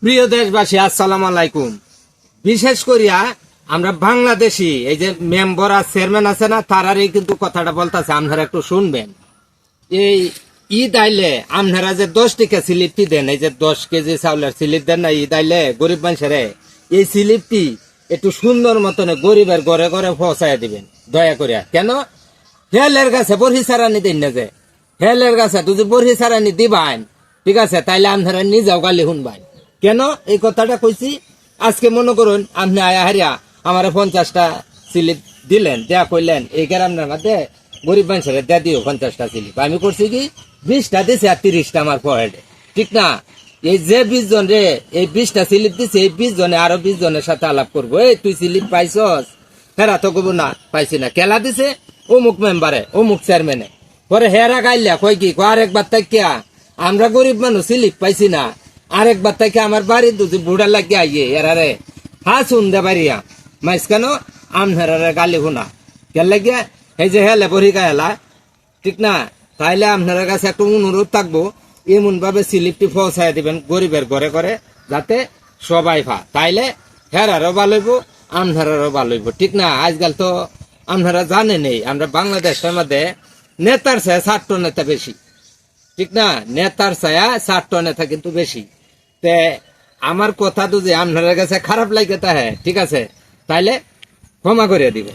প্রিয় দেশবাসী, আসসালামু আলাইকুম। বিশেষ করিয়া আমরা বাংলাদেশি এই যে মেম্বার আর চেয়ারম্যান আছে না, তারারই কিন্তু কথাটা বলতেছে, আপনারা একটু শুনবেন। এই ঈদ আইলে আপনারা যে 10 টাকা স্লিপটি দেন, এই যে 10 কেজি চাউলের স্লিপ দেন না ঈদ আইলে গরিব মানুষের, এই স্লিপটি একটু সুন্দর মতন গরিবের ঘরে ঘরে পৌঁছায় দিবেন দয়া করিয়া। কেন হেলের কাছে বরহি সারানি দিন না, যে হেলের কাছে তুই বরহি সারানি দিবান, ঠিক আছে, তাইলে আপনারা নিজেও গালি শুনবান। কেন এই কথাটা কইছি, আজকে মনে করুন আপনি আয়া হারিয়া আমার 50টা স্লিপ দিলেন, দেয়া কইলেন এই গ্রামের মধ্যে গরিব মানুষের দেয়া দিও 50টা স্লিপ। আমি করছি কি 20টা দিছে আর 30টা আমার পকেটে, ঠিক না? এই যে 20 জন রে এই 20টা স্লিপ দিছে, এই 20 জনে আরো 20 জনের সাথে আলাপ করবো, এই তুই স্লিপ পাইছস? হেরা তো কব না পাইছি না, কেলা দিছে অমুক মেম্বারে অমুক চেয়ারম্যানে। পরে হেরা গাইলা কই কি আরেকবার তাকিয়া আমরা গরিব মানুষ স্লিপ পাইছি না, আরেকবার থেকে আমার বাড়ির দুধ বুড়া লাগিয়ে আইয়ে এরারে হাসুন দে বাড়িয়া মাইস কেন আমনারে গালি শুনা কে লাগিয়া এই যে হেলে পরীক্ষা হেলা, ঠিক না? তাইলে আপনার কাছে একটু অনুরোধ থাকবো, এমন ভাবে স্লিপটি পৌঁছায় দিবেন গরিবের ঘরে ঘরে, যাতে সবাই পা, তাইলে হেরারও ভালো হইব আমনারও ভালো হইব, ঠিক না? আজকাল তো আপনারা জানেনই আমরা বাংলাদেশের মধ্যে নেতার চেয়ে ছাত্র নেতা বেশি, ঠিক না? নেতার ছায়া ছাত্র নেতা কিন্তু বেশি। তে আমার কথা তো যে আপনার কাছে খারাপ লাগে তা, হ্যাঁ ঠিক আছে, তাইলে ক্ষমা করে দিবে।